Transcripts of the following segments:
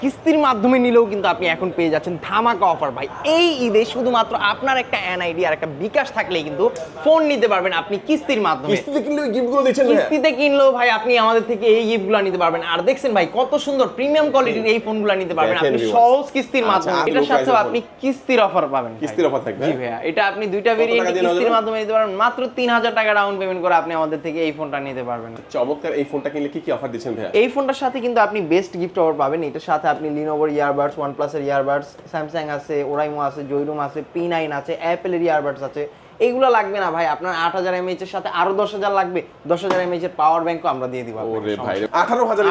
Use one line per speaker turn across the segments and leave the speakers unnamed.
কিস্তির মাধ্যমে নিলেও কিন্তু আপনি এখন পেয়ে যাচ্ছেন ধামাকা অফার ভাই। এই ঈদে শুধুমাত্র আপনার একটা এনআইডি আর একটা বিকাশ থাকলেই কিন্তু ফোন নিতে পারবেন আপনি কিস্তির মাধ্যমে।
কিস্তিতে কিনলে গিফটগুলো দিচ্ছেন ভাই?
কিস্তিতে কিনলেও ভাই আপনি আমাদের থেকে এই গিফটগুলো নিতে পারবেন। আর দেখছেন ভাই কত সুন্দর প্রিমিয়াম কোয়ালিটির এই ফোনগুলো নিতে পারবেন আপনি সহজ কিস্তির মাধ্যমে। এটার সাথে আপনি কিস্তির অফার পাবেন।
কিস্তির অফার থাকবে?
জি ভাইয়া, এটা আপনি দুইটা ভেরিয়েন্টে কিস্তির মাধ্যমে নিতে পারবেন। মাত্র 3000 টাকা ডাউন পেমেন্ট করে আপনি আমাদের থেকে এই ফোনটা নিতে পারবেন।
চমৎকার। এই ফোনটা কিনলে কি কি অফার দিচ্ছেন ভাইয়া?
এই ফোনটার সাথে কিন্তু আপনি বেস্ট গিফট অফার পাবেন। এটার সাথে আপনি লিনোভোর ইয়ারবাডস, OnePlus এর ইয়ারবাডস, স্যামসাং আছে, ওরাইমো আছে, জয়রুম আছে, P9 আছে, অ্যাপেলের ইয়ারবাডস আছে। এইগুলো লাগবে না ভাই, আপনার 8000 mAh এর সাথে আরো 10000 লাগবে। 10000 mAh এর পাওয়ার ব্যাংকও আমরা দিয়ে দিব।
ওরে ভাই, 18000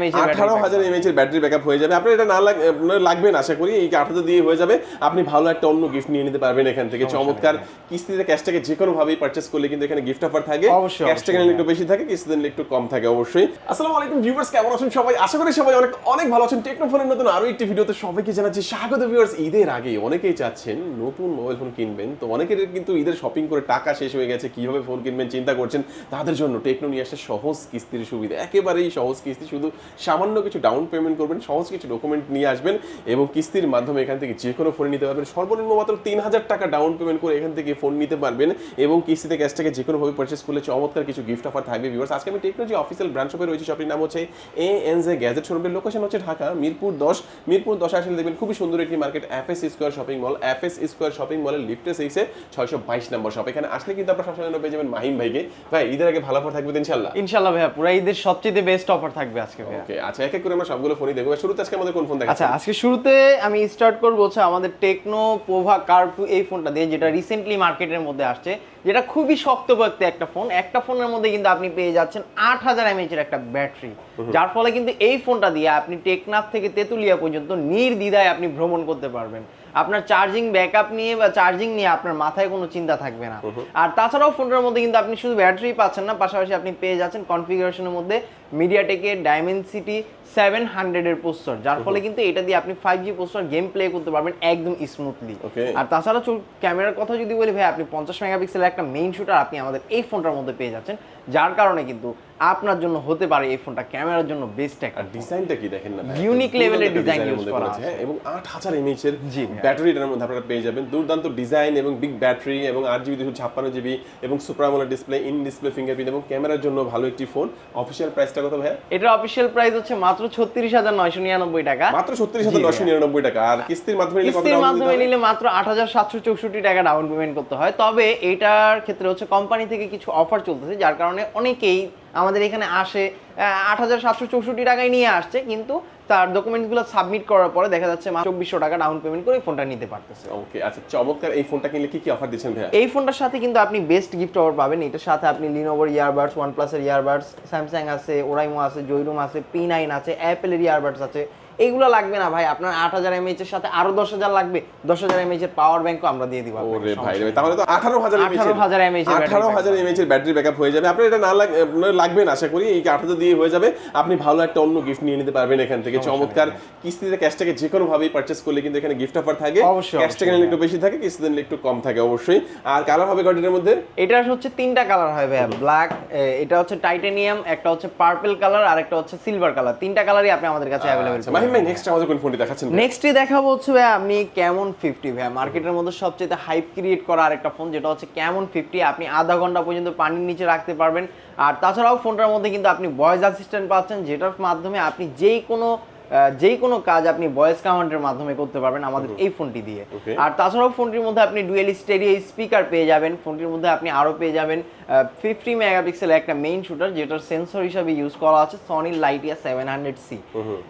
mAh এর ব্যাটারি ব্যাকআপ হয়ে যাবে। আপনার এটা না লাগবে না আশা করি, এই 8000 দিয়ে হয়ে যাবে। আপনি ভালো একটা অন্য গিফট নিয়ে নিতে পারবেন এখান থেকে। চমৎকার। কিস্তিতে ক্যাশ টাকা যে কোনো ভাবেই পারচেজ করলে কিন্তু এখানে গিফট অফার থাকে। ক্যাশ টাকা নিলে একটু বেশি থাকে, কিস্তিতে নিলে একটু কম থাকে অবশ্যই। আসসালামু আলাইকুম ভিউয়ার্স, কেমন আছেন সবাই? আশা করি সবাই অনেক অনেক ভালো আছেন। টেকনোফোনের নতুন আরো একটি ভিডিওতে সবাইকে জানাচ্ছি স্বাগত। ভিউয়ার্স, ঈদের আগে অনেকেই চাচ্ছেন নতুন মোবাইল ফোন কিনবেন, তো অনেকের কিন্তু ঈদের শপিং করে টাকা শেষ হয়ে গেছে, কিভাবে ফোন কিনবেন চিন্তা করছেন। তাদের জন্য টেকনো নিয়ে আসছে সহজ কিস্তির সুবিধা। একেবারেই সহজ কিস্তি, শুধু সামান্য কিছু ডাউন পেমেন্ট করবেন, সহজ কিছু ডকুমেন্ট নিয়ে আসবেন এবং কিস্তির মাধ্যমে এখান থেকে যে কোনো ফোন নিতে পারবেন। সর্বনিম্ন মাত্র 3000 টাকা ডাউন পেমেন্ট করে এখান থেকে ফোন নিতে পারবেন এবং কিস্তিতে ক্যাশ টাকা যে কোনো ভাবে পারচেজ করলে চমৎকার কিছু গিফট অফার থাকবে। ভিউয়ার্স, আজকে আমি টেকনোলজি অফিসিয়াল ব্রাঞ্চ শপে রয়েছে। শপটির নাম হচ্ছে ANZ গ্যাজেট শোরুমের লোকেশন হচ্ছে ঢাকা মিরপুর 10। মিরপুর 10 আসলে দেখবেন খুবই সুন্দর একটি market, FS square shopping mall. FS square shopping মলের লিফটে 6 622 নম্বর শপ। এখানে আসলে কিন্তু আপনারা সবসময় পেয়ে যাবেন মাহিম ভাইকে। ভাই, ঈদের আগে ভালো অফার থাকবে ইনশাআল্লাহ?
ইনশাআল্লাহ ভাইয়া, পুরো ঈদের সবচেয়ে বেস্ট অফার থাকবে আজকে ভাইয়া।
ওকে, আচ্ছা, এক এক করে আমরা সবগুলো ফোনই দেখব। শুরুতে আজকে আমাদের কোন ফোন দেখাচ্ছেন?
আচ্ছা, আজকে শুরুতে আমি স্টার্ট করব হচ্ছে আমাদের টেকনো পোভা কার্ভ 2 এই ফোনটা দিয়ে, যেটা রিসেন্টলি মার্কেটের মধ্যে আসছে, যেটা খুবই শক্তপোক্ত একটা ফোন। একটা ফোনের মধ্যে কিন্তু আপনি পেয়ে যাচ্ছেন 8000 mAh এর একটা ব্যাটারি, যার ফলে কিন্তু এই ফোনটা দিয়ে আপনি টেকনাফ থেকে তেতুলিয়া পর্যন্ত নির্দ্বিধায় আপনি ভ্রমণ করতে পারবেন। আপনার চার্জিং ব্যাকআপ নিয়ে বা চার্জিং নিয়ে আপনার মাথায় কোনো চিন্তা থাকবে না। আর তাছাড়াও ফোনটার মধ্যে কিন্তু আপনি শুধু ব্যাটারি পাচ্ছেন না, পাশাপাশি আপনি পেয়ে যাচ্ছেন কনফিগারেশনের মধ্যে মিডিয়াটেকের ডাইমেনসিটি 700 এর প্রসেসর, যার ফলে কিন্তু এটা দিয়ে আপনি 5G প্রসেসর গেম প্লে করতে পারবেন একদম স্মুথলি। আর তাছাড়া ক্যামেরার কথা যদি বলি ভাই, আপনি 50 মেগাপিক্সেলের একটা মেইন শুটার আপনি আমাদের এই ফোনটার মধ্যে পেয়ে যাচ্ছেন, যার কারণে কিন্তু আপনার জন্য হতে পারে এই ফোনটা ক্যামেরার জন্য বেস্ট একটা।
ডিজাইনটা কি দেখেন না,
ইউনিক লেভেলের ডিজাইন ইউজ করা আছে
এবং 8000 mAh এর ব্যাটারি এর মধ্যে আপনারা পেয়ে যাবেন। দুর্দান্ত ডিজাইন এবং বিগ ব্যাটারি এবং 8GB 256GB এবং super AMOLED display, in display fingerprint এবং ক্যামেরার জন্য ভালো একটি ফোন। অফিশিয়াল প্রাইসটা কত ভাই?
এটা অফিশিয়াল প্রাইস হচ্ছে মাত্র 36999 টাকা।
মাত্র 36999 টাকা। আর কিস্তির মাধ্যমে নিলে কত?
কিস্তির মাধ্যমে নিলে মাত্র 8764 টাকা ডাউন পেমেন্ট করতে হয়। তবে এটার ক্ষেত্রে হচ্ছে কোম্পানি থেকে কিছু অফার চলতেছে, যার কারণে অনেকেই আমাদের এখানে আসে 8764 টাকায় নিয়ে আসছে, কিন্তু তার ডকুমেন্টসগুলো সাবমিট করার পরে দেখা যাচ্ছে 2400 টাকা ডাউন পেমেন্ট করে ফোনটা নিতে পারতেছে।
ওকে, আচ্ছা, চমৎকার। এই ফোনটা কিনলে কি কি অফার দিচ্ছেন ভাই?
এই ফোনটার সাথে কিন্তু আপনি বেস্ট গিফট অফার পাবেন। এটার সাথে আপনি লিনোভোর ইয়ারবাডস, OnePlus এর ইয়ারবাডস, স্যামসাং আছে, ওরাইমো আছে, জয়রুম আছে, P9 আছে, অ্যাপেলের ইয়ারবাডস আছে। এইগুলো লাগবে না ভাই, আপনার 8000 mAh এর সাথে আরো 10000 লাগবে। 10000 mAh এর পাওয়ার ব্যাংকও আমরা দিয়ে দিব।
ওরে ভাই, তাহলে তো 18000 mAh এর ব্যাটারি ব্যাকআপ হয়ে যাবে। আপনার এটা না লাগবে না আশা করি, এই 8000 দিয়ে হয়ে যাবে। আপনি ভালো একটা অন্য গিফট নিয়ে নিতে পারবেন এখান থেকে। চমৎকার। কিস্তিতে ক্যাশ টাকা যে কোনো ভাবেই পারচেজ করলে কিন্তু এখানে গিফট অফার থাকে। ক্যাশ টাকা নিলে একটু বেশি থাকে, কিস্তিতে নিলে একটু কম থাকে অবশ্যই। আর কালার হবে কয়টার মধ্যে?
এটা হচ্ছে 3টা কালার হয় ভাই, ব্ল্যাক, এটা হচ্ছে টাইটানিয়াম, একটা হচ্ছে পার্পল কালার, আর একটা হচ্ছে সিলভার কালার। 3টা কালারই আপনি আমাদের কাছে अवेलेबल পাবেন।
মাহিম ভাই, নেক্সট আমাদের কোন ফোনটি দেখাচ্ছেন?
নেক্সটে দেখাবো হচ্ছে ভাই আপনি ক্যামন 50 ভাই, মার্কেটের মধ্যে সবচেয়ে হাইপ ক্রিয়েট করা আরেকটা ফোন, যেটা হচ্ছে ক্যামন 50। আপনি আধা ঘন্টা পর্যন্ত পানির নিচে রাখতে পারবেন। আর তাছাড়াও ফোনটার মধ্যে কিন্তু আপনি ভয়েস অ্যাসিস্ট্যান্ট পাচ্ছেন, যেটার মাধ্যমে আপনি যেই কোনো কাজ আপনি ভয়েস কমান্ডের মাধ্যমে করতে পারবেন আমাদের এই ফোনটি দিয়ে। আর তাছাড়াও ফোনটির মধ্যে আপনি ডুয়েল স্টেরিও স্পিকার পেয়ে যাবেন। ফোনটির মধ্যে আপনি আরও পেয়ে যাবেন 50 মেগাপিক্সেলের একটা মেইন শুটার, যেটার সেন্সর হিসাবে ইউজ করা আছে সনি লাইটিয়া 700C,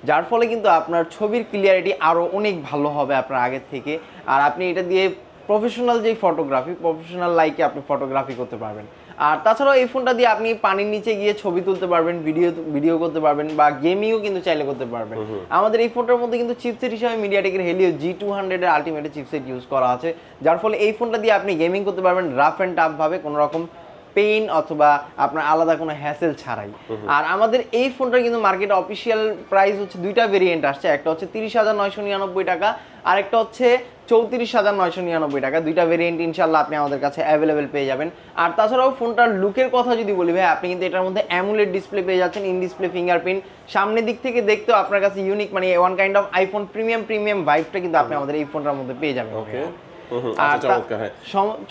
যার ফলে কিন্তু আপনার ছবির ক্লিয়ারিটি আরও অনেক ভালো হবে আপনার আগের থেকে। আর আপনি এটা দিয়ে প্রফেশনাল যেই প্রফেশনাল লাইকে আপনি ফটোগ্রাফি করতে পারবেন। আর তাছাড়াও এই ফোনটা দিয়ে আপনি পানির নিচে গিয়ে ছবি তুলতে পারবেন, ভিডিও করতে পারবেন, বা গেমিংও কিন্তু চাইলে করতে পারবেন। আমাদের এই ফোনটার মধ্যে কিন্তু চিপসেট হিসাবে মিডিয়াটেকের হেলিও G200 এর আলটিমেট চিপসেট ইউজ করা আছে, যার ফলে এই ফোনটা দিয়ে আপনি গেমিং করতে পারবেন রাফ অ্যান্ড টাফ ভাবে, কোনো রকম পেইন অথবা আপনার আলাদা কোনো হ্যাসেল ছাড়াই। আর আমাদের এই ফোনটা কিন্তু মার্কেটে অফিসিয়াল প্রাইস হচ্ছে দুইটা ভেরিয়েন্ট আসছে, একটা হচ্ছে 30,999 টাকা, আর একটা হচ্ছে 34,999 টাকা। দুইটা ভেরিয়েন্ট ইনশাল্লাহ আপনি আমাদের কাছে অ্যাভেলেবেল পেয়ে যাবেন। আর তাছাড়াও ফোনটার লুকের কথা যদি বলি ভাই, আপনি কিন্তু এটার মধ্যে অ্যামুলেট ডিসপ্লে পেয়ে যাচ্ছেন, ইন ডিসপ্লে ফিঙ্গারপ্রিন্ট, সামনের দিক থেকে দেখতেও আপনার কাছে ইউনিক, মানে one kind of iPhone premium ভাইবটা কিন্তু আপনি আমাদের এই ফোনটার মধ্যে পেয়ে যাবেন। আর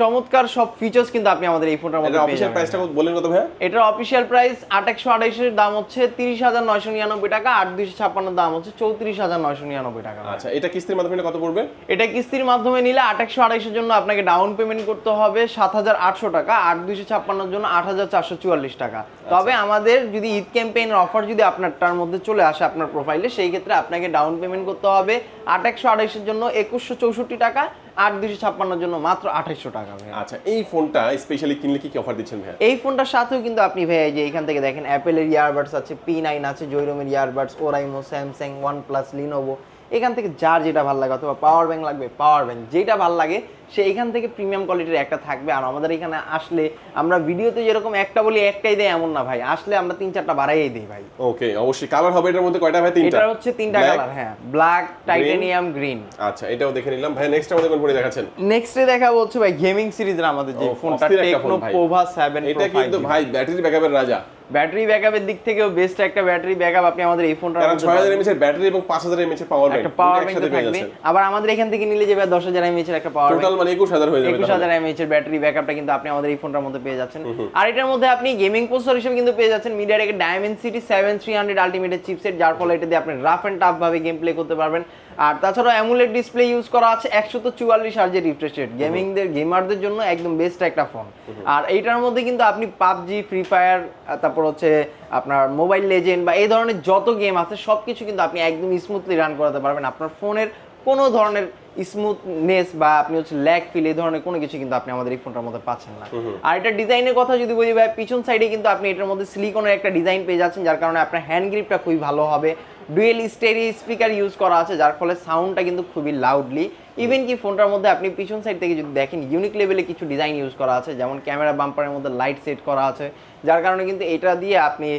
চমৎকার সব ফিচার্স কিন্তু আপনি আমাদের এই ফোনটার মধ্যে পেয়ে যাবেন।
প্রাইসটা বলেন কত ভাই?
এটার অফিশিয়াল প্রাইস 828 এর দাম হচ্ছে 30,999 টাকা, 8256 দাম হচ্ছে 34,999 টাকা।
আচ্ছা, এটা কিস্তির মাধ্যমে কত পড়বে?
এটা কিস্তির মাধ্যমে নিলে 828 এর জন্য আপনাকে ডাউন পেমেন্ট করতে হবে 7,800 টাকা, 8256 এর জন্য 8,444 টাকা। তবে আমাদের যদি ঈদ ক্যাম্পেইনের অফার যদি আপনারটার মধ্যে চলে আসে আপনার প্রোফাইলে, সেই ক্ষেত্রে আপনাকে ডাউন পেমেন্ট করতে হবে 828 এর জন্য 2164 টাকা, 8256 জন্য মাত্র 2800 টাকা।
আচ্ছা, এই ফোনটা স্পেশালি কিনলে কি অফার দিচ্ছেন ভাই?
এই ফোনটার সাথেও কিন্তু আপনি ভাই যে এখান থেকে দেখেন অ্যাপেলের ইয়ারবাডস আছে, P9 আছে, জয়রুমের earbuds, Oraimo, Samsung, OnePlus, Lenovo, এখান থেকে যার যেটা ভালো লাগে, অথবা পাওয়ার ব্যাংক লাগবে পাওয়ার ব্যাংক, যেটা ভালো লাগে সে এখান থেকে প্রিমিয়াম কোয়ালিটির একটা থাকবে। আর আমাদের এখানে আসলে আমরা ভিডিওতে যেরকম একটা বলি একটাই দেয় এমন না ভাই, আসলে আমরা 3-4টা বাড়াইই দিই ভাই।
ওকে, অবশ্যই। কালার হবে এটার মধ্যে কয়টা ভাই? 3টা।
এটা হচ্ছে 3টা কালার, হ্যাঁ, ব্ল্যাক, টাইটানিয়াম, গ্রিন।
আচ্ছা, এটাও দেখে নিলাম ভাই। নেক্সট আমাদের কোন ফোন দেখাচ্ছেন?
নেক্সটে দেখাবো হচ্ছে ভাই গেমিং সিরিজের আমাদের যে ফোনটা, টেকনো পোভা 7
এটা কিন্তু ভাই ব্যাটারি ব্যাকআপের রাজা।
ব্যাটারি ব্যাকআপের দিক থেকেও বেস্ট একটা ব্যাটারি ব্যাকআপ আপনি আমাদের এই ফোনটার
মধ্যে 6000 mAh এর ব্যাটারি এবং 5000 mAh এর পাওয়ার ব্যাংক,
একটা পাওয়ার ব্যাংক থাকবে। আবার আমাদের এখান থেকে নিলে যে 10000 mAh এর একটা পাওয়ার ব্যাংক,
টোটাল মানে 21000 হয়ে যাবে।
21000 mAh এর ব্যাটারি ব্যাকআপটা কিন্তু আপনি আমাদের এই ফোনটার মধ্যে পেয়ে যাচ্ছেন। আর এটার মধ্যে আপনি গেমিং প্রসেসর হিসেবে কিন্তু পেয়ে যাচ্ছেন মিডিয়াটেক ডায়মেনসিটি 7300 আলটিমেট চিপসেট, যার ফলে এটা দিয়ে আপনি রাফ এন্ড টাফ ভাবে গেম প্লে করতে পারবেন। আর তাছাড়া অ্যামুলেট ডিসপ্লে ইউজ করা আছে, 144 হার্জের রিফ্রেশ রেট, গেমারদের জন্য একদম বেস্ট একটা ফোন। আর এইটার মধ্যে কিন্তু আপনি পাবজি, ফ্রি ফায়ার, তারপর হচ্ছে আপনার মোবাইল লেজেন্ড বা এই ধরনের যত গেম আছে সবকিছু কিন্তু আপনি একদম স্মুথলি রান করাতে পারবেন। আপনার ফোনের কোনো ধরনের স্মুথনেস বা আপনি হচ্ছে ল্যাগ ফিল এই ধরনের কোনো কিছু কিন্তু আপনি আমাদের এই ফোনটার মধ্যে পাচ্ছেন না। আর এটা ডিজাইনের কথা যদি বলি ভাই, পিছন সাইডে কিন্তু আপনি এটার মধ্যে সিলিকনের একটা ডিজাইন পেয়ে যাচ্ছেন, যার কারণে আপনার হ্যান্ড গ্রিপটা খুবই ভালো হবে। ডুয়েল স্টেরিও স্পিকার ইউজ করা আছে, যার ফলে সাউন্ডটা কিন্তু খুবই লাউডলি। ইভেন কি ফোনটার মধ্যে আপনি পিছন সাইড থেকে যদি দেখেন ইউনিক লেভেলে কিছু ডিজাইন ইউজ করা আছে, যেমন ক্যামেরা বাম্পারের মধ্যে লাইট সেট করা আছে, যার কারণে কিন্তু এটা দিয়ে আপনি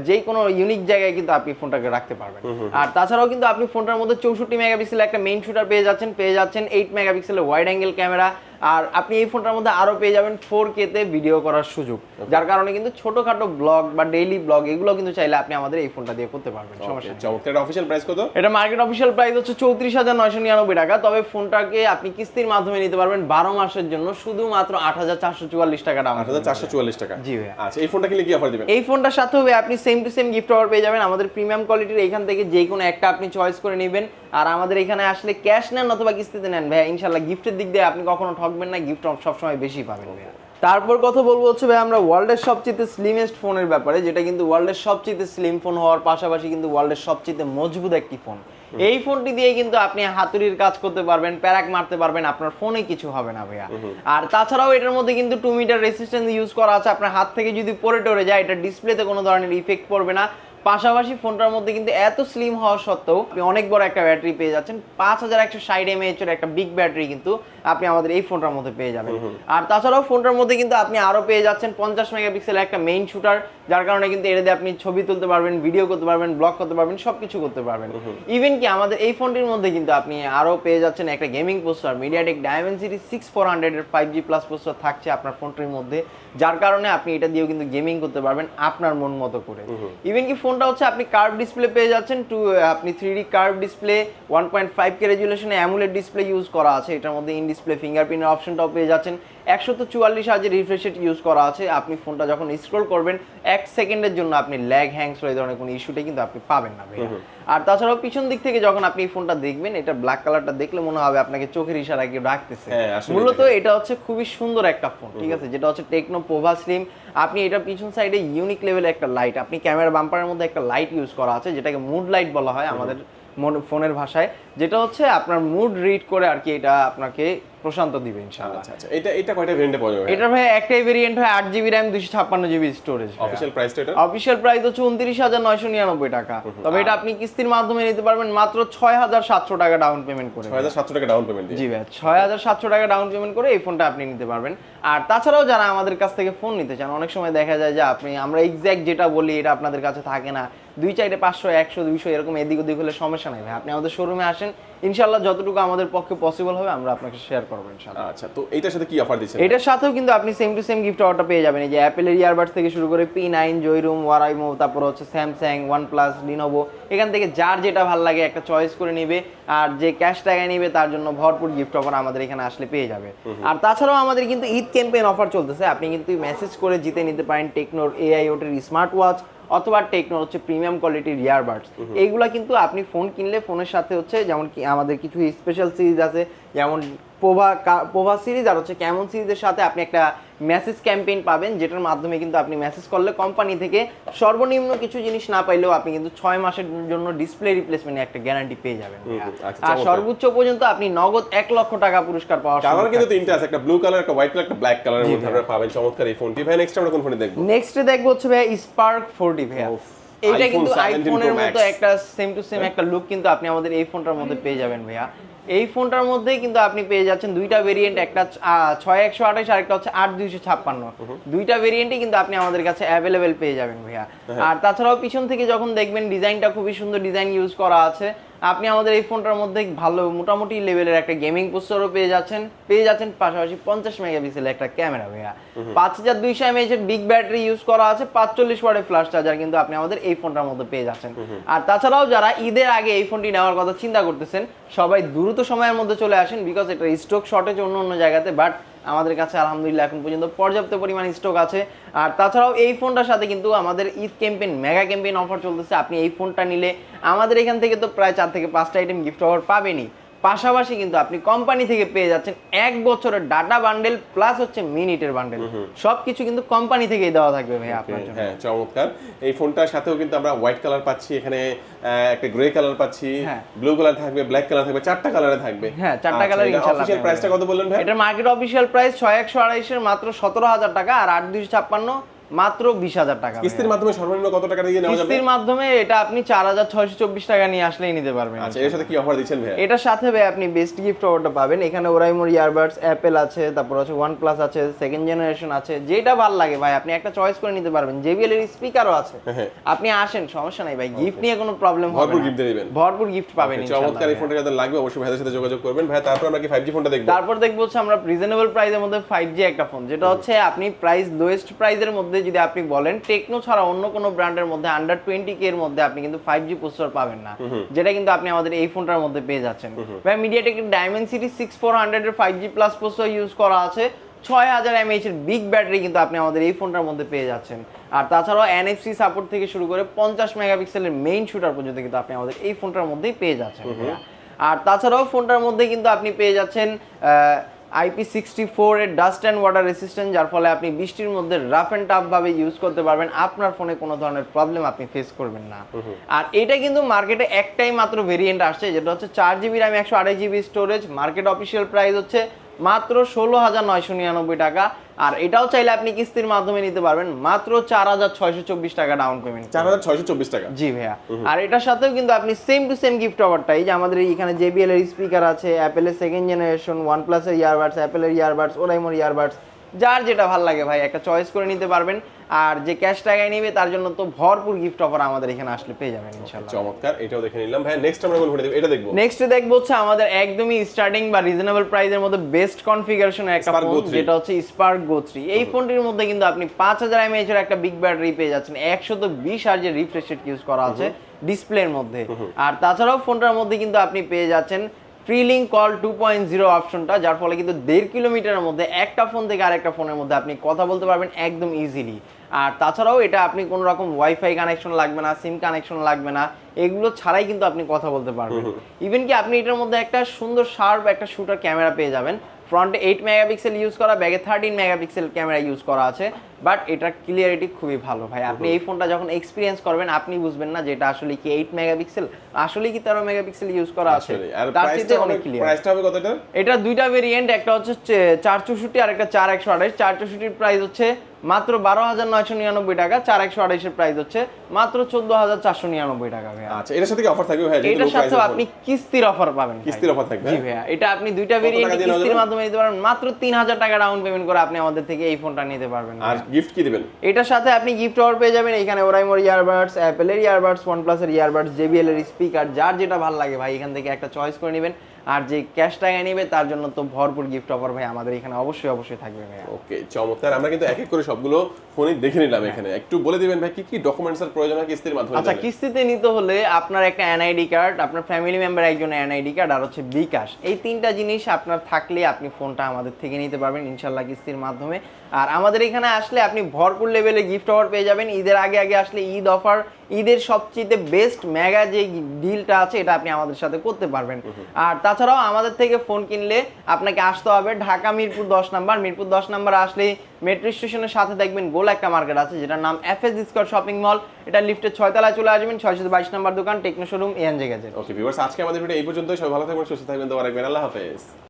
যে কোনো ইউনিক জায়গায় কিন্তু আপনি ফোনটাকে রাখতে পারবেন। আর তাছাড়াও কিন্তু আপনি ফোনটার মধ্যে 64 মেগাপিক্সেল একটা মেইন শুটার পেয়ে যাচ্ছেন 8 মেগাপিক্সেলের ওয়াইড অ্যাঙ্গেল ক্যামেরা। আর আপনি এই ফোনটার মধ্যে আরো পেয়ে যাবেন 4K তে ভিডিও করার সুযোগ, যার কারণে কিন্তু ছোটখাটো ব্লগ বা ডেইলি ব্লগ এগুলো কিন্তু চাইলে আপনি আমাদের এই ফোনটা দিয়ে করতে পারবেন, সমস্যা নেই।
চমৎকার। অফিশিয়াল প্রাইস কত?
এটা মার্কেট অফিশিয়াল প্রাইস হচ্ছে 34,999 টাকা। তবে ফোনটাকে আপনি কিস্তির মাধ্যমে নিতে পারবেন 12 মাসের জন্য শুধুমাত্র 8,444 টাকা দাম।
8,444 টাকা।
জি ভাই।
আচ্ছা, এই ফোনটা কিনলে কি অফার দিবেন?
এই ফোনটার সাথে হবে আপনি same to same gift offer পেয়ে যাবেন আমাদের প্রিমিয়াম কোয়ালিটির। এখান থেকে যে কোনো একটা আপনি চয়েস করে নেবেন। আর আমাদের এখানে আসলে ক্যাশ নেন অথবা কিস্তিতে নেন ভাই, ইনশাআল্লাহ গিফটের দিক দিয়ে আপনি কখনো ঠকবেন না, গিফট সবসময় বেশি পাবেন ভাই। তারপর কথা বলবো হচ্ছে ভাই আমরা ওয়ার্ল্ডের সবচেয়ে স্লিমেস্ট ফোনের ব্যাপারে, যেটা কিন্তু ওয়ার্ল্ডের সবচেয়ে স্লিম ফোন হওয়ার পাশাপাশি কিন্তু ওয়ার্ল্ডের সবচেয়ে মজবুত একটি ফোন। এই ফোনটি দিয়ে কিন্তু আপনি হাতুড়ির কাজ করতে পারবেন, প্যারাক মারতে পারবেন, আপনার ফোনে কিছু হবে না ভাইয়া। আর তাছাড়াও এটার মধ্যে কিন্তু 2 মিটার রেসিস্ট্যান্স ইউজ করা আছে, আপনার হাত থেকে যদি পড়ে টরে যায় এটা ডিসপ্লেতে কোনো ধরনের ইফেক্ট পড়বে না। পাশাপাশি ফোনটার মধ্যে কিন্তু এত স্লিম হওয়া সত্ত্বেও আপনি অনেক বড় একটা ব্যাটারি পেয়ে যাচ্ছেন, 5160 mAh এর একটা বিগ ব্যাটারি কিন্তু আপনি আমাদের এই ফোনটার মধ্যে পেয়ে যাবেন। আর তাছাড়াও ফোনটার মধ্যে কিন্তু আপনি আরো পেয়ে যাচ্ছেন 50 মেগাপিক্সেল একটা মেইন শুটার, যার কারণে কিন্তু এটা দিয়ে আপনি ছবি তুলতে পারবেন, ভিডিও করতে পারবেন, ব্লগ করতে পারবেন, সবকিছু করতে পারবেন। ইভেন কি আমাদের এই ফোনটির মধ্যে কিন্তু আপনি আরো পেয়ে যাচ্ছেন একটা গেমিং প্রসেসর, মিডিয়াটেক ডায়মেনসিটি 6400 এর 5G প্লাস প্রসেসর থাকছে আপনার ফোনটির মধ্যে, যার কারণে আপনি এটা দিয়েও কিন্তু গেমিং করতে পারবেন আপনার মন মতো করে। ইভেন কি ফোনটা হচ্ছে আপনি কার্ভ ডিসপ্লে পেয়ে যাচ্ছেন, আপনি 3D কার্ভ ডিসপ্লে, 1.5K রেজুলেশনে অ্যামুলেট ডিসপ্লে ইউজ করা আছে, এটার মধ্যে ইন ডিসপ্লে ফিঙ্গারপ্রিন্টের অপশনটাও পেয়ে যাচ্ছেন, 144 হার্জের রিফ্রেশ রেট ইউজ করা আছে। আপনি ফোনটা যখন স্ক্রল করবেন 1 সেকেন্ডের জন্য আপনি ল্যাগ হ্যাংস এই ধরনের কোনো ইস্যুটা কিন্তু আপনি পাবেন না ভাই। আর তাছাড়াও পিছন দিক থেকে যখন আপনি এই ফোনটা দেখবেন, এটা ব্ল্যাক কালারটা দেখলে মনে হবে আপনাকে চোখের ইশারায় কেউ ডাকতেছে। মূলত এটা হচ্ছে খুবই সুন্দর একটা ফোন, ঠিক আছে, যেটা হচ্ছে টেকনো পোভা স্লিম। আপনি এটা পিছন সাইডে ইউনিক লেভেলে একটা লাইট, আপনি ক্যামেরা বাম্পারের মধ্যে একটা লাইট ইউজ করা আছে, যেটাকে মুড লাইট বলা হয় আমাদের ফোনের ভাষায়, যেটা হচ্ছে আপনার মুড রিড করে আর কি এটা আপনাকে প্রশান্ত দিবে ইনশাআল্লাহ।
আচ্ছা আচ্ছা, এটা কয়টা ভেরিয়েন্টে পাওয়া যাবে?
এটা ভাই একটাই ভেরিয়েন্ট হয় 8GB RAM 256GB storage.
Official প্রাইসটা এটা?
অফিশিয়াল প্রাইস হচ্ছে 29,999 টাকা। তবে এটা আপনি কিস্তির মাধ্যমে নিতে পারবেন মাত্র 6,700 টাকা ডাউন পেমেন্ট করে।
6,700 টাকা ডাউন পেমেন্ট দিয়ে?
জি ভাই, 6,700 টাকা ডাউন পেমেন্ট করে এই ফোনটা আপনি নিতে পারবেন। আর তাছাড়াও যারা আমাদের কাছ থেকে ফোন নিতে চান, অনেক সময় দেখা যায় যে আমরা এক্স্যাক্ট যেটা বলি এটা আপনাদের কাছে থাকে না, 2-4 500 100 200 এরকম এদিক ওদিক হলে সমস্যা নাই ভাই, আপনি আমাদের শোরুমে আসেন, ইনশাআল্লাহ যতটুকু আমাদের পক্ষে পসিবল হবে আমরা আপনাকে শেয়ার করব ইনশাআল্লাহ।
আচ্ছা, তো এটার সাথে কি অফার দিচ্ছেন?
এটার সাথেও কিন্তু আপনি সেম টু সেম গিফট অফারটা পেয়ে যাবেন। এই যে অ্যাপেলের ইয়ারবাডস থেকে শুরু করে P9, জয়রুম, ওয়ারাইমো, তারপর হচ্ছে স্যামসাং, ওয়ানপ্লাস, লিনোভো, এখান থেকে যার যেটা ভালো লাগে একটা চয়েস করে নেবে। আর যে ক্যাশ টাকায় নেবে তার জন্য ভরপুর গিফট অফার আমাদের এখানে আসলে পেয়ে যাবে। আর তাছাড়াও আমাদের কিন্তু ঈদ ক্যাম্পেইন অফার চলতেছে, আপনি কিন্তু মেসেজ করে জিতে নিতে পারেন টেকনোর AIoT স্মার্ট ওয়াচ অথবা টেকনোর হচ্ছে প্রিমিয়াম কোয়ালিটির ইয়ারবাডস। এইগুলা কিন্তু আপনি ফোন কিনলে ফোনের সাথে হচ্ছে যেমন কি আমাদের কিছু স্পেশাল সিরিজ আছে, যেমন পোভা সিরিজ আর হচ্ছে ক্যামন সিরিজের সাথে আপনি একটা মেসেজ ক্যাম্পেইন পাবেন, যেটার মাধ্যমে কিন্তু আপনি মেসেজ করলে কোম্পানি থেকে সর্বনিম্ন কিছু জিনিস না পাইলেও আপনি কিন্তু 6 মাসের জন্য ডিসপ্লে রিপ্লেসমেন্টের একটা গ্যারান্টি পেয়ে যাবেন। আর সর্বোচ্চ পর্যন্ত আপনি নগদ 1 লক্ষ টাকা পুরস্কার পাওয়ার
কালার কিন্তু তিনটা আছে, একটা ব্লু কালার, একটা হোয়াইট কালার, একটা ব্ল্যাক কালারের মধ্যে আপনারা পাবেন চমৎকার এই ফোনটি। ভাই নেক্সট আমরা কোন ফোনে দেখব?
নেক্সটে দেখব হচ্ছে ভাই স্পার্ক 40 ভাই। এইটা কিন্তু আইফোনের মতো একটা সেম টু সেম একটা লুক কিন্তু আপনি আমাদের এই ফোনটার মধ্যে পেয়ে যাবেন ভাইয়া। এই ফোনটার মধ্যেই কিন্তু আপনি পেয়ে যাচ্ছেন দুইটা ভেরিয়েন্ট, একটা 6128 আর একটা হচ্ছে 8256। দুইটা ভেরিয়েন্টই কিন্তু আপনি আমাদের কাছে অ্যাভেলেবেল পেয়ে যাবেন ভাইয়া। আর তাছাড়াও পিছন থেকে যখন দেখবেন ডিজাইনটা খুবই সুন্দর ডিজাইন ইউজ করা আছে, আপনি আমাদের এই ফোনটার মধ্যে ভালো মোটামুটি লেভেলের একটা গেমিং প্রসেসরও পেয়ে যাচ্ছেন পাশাপাশি 50 মেগাপিক্সেলের একটা ক্যামেরা ভাইয়া। 5200 mAh এর বিগ ব্যাটারি ইউজ করা আছে, 45 ওয়াটের ফ্ল্যাশ চার্জার কিন্তু আপনি আমাদের এই ফোনটার মধ্যে পেয়ে যাচ্ছেন। আর তাছাড়াও যারা ঈদের আগে এই ফোনটি নেওয়ার কথা চিন্তা করতেছেন, সবাই দ্রুত সময়ের মধ্যে চলে আসেন, বিকজ এটা স্টক শর্টেজ অন্য জায়গাতে, বাট আমাদের কাছে আলহামদুলিল্লাহ এখন পর্যন্ত পর্যাপ্ত পরিমাণ স্টক আছে। আর তাছাড়াও এই ফোনটার সাথে কিন্তু আমাদের Eid campaign mega campaign offer চলতেছে। আপনি এই ফোনটা নিলে আমাদের এখান থেকে তো প্রায় 4 থেকে 5টা আইটেম গিফট অফার পাবেনই, পাশাপাশি কিন্তু আপনি কোম্পানি থেকে পেয়ে যাচ্ছেন 1 বছরের ডাটা বান্ডেল প্লাস হচ্ছে মিনিটের বান্ডেল, সবকিছু কিন্তু কোম্পানি থেকেই দেওয়া থাকবে ভাই আপনার জন্য।
হ্যাঁ চমৎকার। এই ফোনটার সাথেও কিন্তু আমরা হোয়াইট কালার পাচ্ছি, এখানে একটা গ্রে কালার পাচ্ছি, ব্লু কালার থাকবে, ব্ল্যাক কালার থাকবে, 4টা কালারে থাকবে।
হ্যাঁ 4টা কালার ইনশাআল্লাহ।
অফিশিয়াল প্রাইসটা কত বললেন ভাই?
এটা মার্কেট অফিশিয়াল প্রাইস 6128 এর মাত্র 17000 টাকা, আর 8256 মাত্র 20000 টাকা।
কিস্তির মাধ্যমে সর্বনিম্ন কত টাকা দিয়ে নেওয়া যাবে?
কিস্তির মাধ্যমে এটা আপনি 4624 টাকা নিয়ে আসলেই নিতে পারবেন।
আচ্ছা, এর সাথে কি অফার দিচ্ছেন ভাই?
এটার সাথে ভাই আপনি বেস্ট গিফট অফারটা পাবেন। এখানে ওরাইমোর ইয়ারবাডস, অ্যাপেল আছে, তারপর হচ্ছে ওয়ানপ্লাস আছে, সেকেন্ড জেনারেশন আছে, যেটা ভালো লাগে ভাই আপনি একটা চয়েস করে নিতে পারবেন। JBL এর স্পিকারও আছে, আপনি আসেন, সমস্যা নাই ভাই, গিফট নিয়ে কোনো প্রবলেম হবে না,
ভরপুর গিফট দিবেন,
ভরপুর গিফট পাবেন ইনশাআল্লাহ।
চমৎকার। এই ফোনটা যাদের লাগবে অবশ্যই ভাইদের সাথে যোগাযোগ করবেন ভাই। তারপর আমরা কি 5G ফোনটা দেখব?
তারপর দেখব হচ্ছে আমরা রিজনেবল প্রাইসের মধ্যে 5G একটা ফোন, যেটা হচ্ছে আপনি প্রাইস লোয়েস্ট প্রাইসের মধ্যে যদি আপনি বলেন টেকনো ছাড়া অন্য কোনো ব্র্যান্ডের মধ্যে আন্ডার 20K এর মধ্যে আপনি কিন্তু 5G প্রসেসর পাবেন না, যেটা কিন্তু আপনি আমাদের এই ফোনটার মধ্যে পেয়ে যাচ্ছেন ভাই। MediaTek Dimensity 6400 এর 5G প্লাস প্রসেসর ইউজ করা আছে, 6000 mAh এর বিগ ব্যাটারি কিন্তু আপনি আমাদের এই ফোনটার মধ্যে পেয়ে যাচ্ছেন। আর তাছাড়াও NFC সাপোর্ট থেকে শুরু করে 50 মেগাপিক্সেলের মেইন শুটার পর্যন্ত কিন্তু আপনি আমাদের এই ফোনটার মধ্যেই পেয়ে যাচ্ছেন। আর তাছাড়াও ফোনটার মধ্যে কিন্তু আপনি পেয়ে যাচ্ছেন IP64 এর ডাস্ট অ্যান্ড ওয়াটার রেসিস্ট্যান্ট, যার ফলে আপনি বৃষ্টির মধ্যে রাফ অ্যান্ড টাফ ভাবে ইউজ করতে পারবেন, আপনার ফোনে কোনো ধরনের প্রবলেম আপনি ফেস করবেন না। আর এটা কিন্তু মার্কেটে একটাই মাত্র ভেরিয়েন্ট আসছে, যেটা হচ্ছে 4GB RAM 128GB storage. Market official price হচ্ছে মাত্র 16,999 টাকা, আর এটাও চাইলে আপনি কিস্তির মাধ্যমে নিতে পারবেন মাত্র 4,624 টাকা ডাউন পেমেন্ট।
4,624 টাকা?
জি ভাইয়া। আর এটার সাথেও কিন্তু আপনি সেম টু সেম গিফট অফারটাই, যে আমাদের এখানে JBL এর স্পিকার আছে, অ্যাপেলের সেকেন্ড জেনারেশন, ওয়ানপ্লাসের ইয়ারবাডস, অ্যাপেলের ইয়ারবাডস, ওরাইমোর ইয়ারবাডস, যার যেটা ভালো লাগে ভাই একটা চয়েস করে নিতে পারবেন। আর যে ক্যাশ টাকায় নেবে তার জন্য তো ভরপুর গিফট অফার আমাদের এখানে আসলে পেয়ে যাবেন ইনশাআল্লাহ।
চমৎকার, এটাও দেখে নিলাম ভাই। নেক্সট আমরা কোন ফোন দেখব? এটা দেখব।
নেক্সট দেখব হচ্ছে আমাদের একদমই স্টার্টিং বা রিজনেবল প্রাইসের মধ্যে বেস্ট কনফিগারেশনের একটা ফোন, যেটা হচ্ছে স্পার্ক গো 3। এই ফোনটির মধ্যে কিন্তু আপনি 5000 mAh এর একটা বিগ ব্যাটারি পেয়ে যাচ্ছেন, 120 Hz এর রিফ্রেশ রেট ইউজ করা আছে ডিসপ্লের মধ্যে। আর তাছাড়াও ফোনটার মধ্যে কিন্তু আপনি পেয়ে যাচ্ছেন ফ্রিলিং কল 2.0 অপশনটা, যার ফলে কিন্তু 1.5 কিলোমিটারের মধ্যে একটা ফোন থেকে আরেকটা ফোনের মধ্যে আপনি কথা বলতে পারবেন একদম ইজিলি। আর তাছাড়াও এটা আপনি কোনো রকম ওয়াইফাই কানেকশন লাগবে না, সিম কানেকশন লাগবে না, এগুলো ছাড়াই কিন্তু আপনি কথা বলতে পারবেন। ইভেন কি আপনি এটার মধ্যে একটা সুন্দর শার্প একটা শুটার ক্যামেরা পেয়ে যাবেন, ফ্রন্টে 8 মেগাপিক্সেল ইউজ করা, ব্যাগে 13 মেগাপিক্সেল ক্যামেরা ইউজ করা আছে, বাট এটার ক্লিয়ারিটি খুবই ভালো ভাই। আপনি এই ফোনটা যখন এক্সপিরিয়েন্স করবেন আপনি বুঝবেন না যে এটা আসলে কি 8 মেগাপিক্সেল, আসলে কি 13 মেগাপিক্সেল ইউজ করা আছে।
আর
তার চেয়ে অনেক ক্লিয়ার।
প্রাইসটা হবে কতটা?
এটা দুইটা ভেরিয়েন্ট, একটা হচ্ছে 464 আর একটা 4128। 464 প্রাইস হচ্ছে মাত্র 12,999 টাকা, 4128 এর প্রাইস হচ্ছে মাত্র 14,499 টাকা ভাই।
আচ্ছা, এটার সাথে কি অফার থাকবে ভাই?
এটার সাথে আপনি কিস্তির অফার পাবেন।
কিস্তির অফার থাকবে?
জি ভাইয়া, এটা আপনি দুইটা ভেরিয়েন্ট কিস্তির মাধ্যমে নিতে পারবেন। মাত্র 3000 টাকা ডাউন পেমেন্ট করে আপনি আমাদের থেকে এই ফোনটা নিতে পারবেন।
আর গিফট কি দিবেন?
এটার সাথে আপনি গিফট অফার পেয়ে যাবেন এখানে ওরাইমোর ইয়ারবাডস, অ্যাপেলের ইয়ারবাডস, OnePlus এর ইয়ারবাডস, JBL এর স্পিকার, যার যেটা ভালো লাগে ভাই এখান থেকে একটা চয়েস করে নেবেন। আর যে ক্যাশ টাকা নেবে তার জন্য তো ভরপুর গিফট অফার ভাই আমাদের এখানে অবশ্যই থাকবে ভাই।
ওকে, চমৎকার। আমরা কিন্তু এক এক করে সবগুলো ফোনই দেখে নিলাম এখানে। একটু বলে দিবেন ভাই কি কি ডকুমেন্টস এর প্রয়োজন হয় কিস্তির মাধ্যমে?
আচ্ছা, কিস্তিতে নিতে হলে আপনার একটা NID কার্ড, আপনার ফ্যামিলি মেম্বার একজন NID কার্ড, আর হচ্ছে বিকাশ, এই তিনটা জিনিস আপনার থাকলে আপনি ফোনটা আমাদের থেকে নিতে পারবেন ইনশাল্লাহ কিস্তির মাধ্যমে। আর আমাদের এখানে আসলে আপনি ভরপুর লেভেলে গিফট অফার পেয়ে যাবেন। ঈদের আগে আসলে ঈদ অফার, ঈদের সবচেয়ে বেস্ট মেগা যে ডিলটা আছে এটা আপনি আমাদের সাথে করতে পারবেন। আর তাছাড়াও আমাদের থেকে ফোন কিনলে আপনাকে আসতে হবে ঢাকা মিরপুর 10 নাম্বার। মিরপুর 10 নাম্বার আসলে মেট্রো স্টেশনের সাথে দেখবেন গোল একটা মার্কেট আছে যেটার নাম FS স্কয়ার শপিং মল। এটা লিফটের 6 তলায় চলে আসবেন, 622 নাম্বার দোকান, techno showroom, ANJ gadget.
Okay viewers, আজকে আমাদের ভিডিও এই পর্যন্তই। সবাই ভালো থাকবেন, সুস্থ থাকবেন, দোয়া রাখবেন। আল্লাহ হাফেজ।